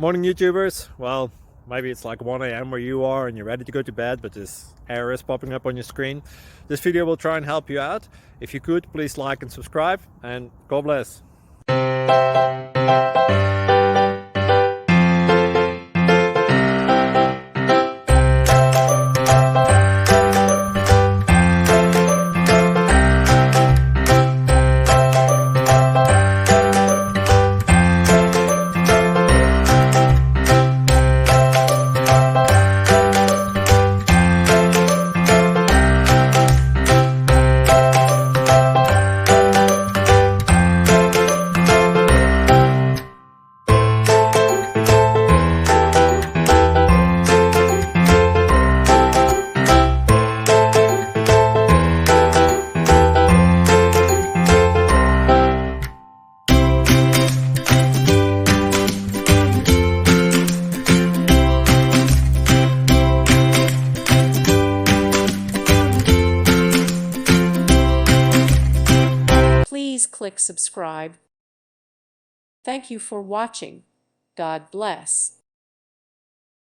Morning YouTubers. Well, maybe it's like 1 a.m. where you are and you're ready to go to bed, but this error is popping up on your screen. This video will try and help you out. If you could, please like and subscribe, and God bless. Please click subscribe. Thank you for watching. God bless.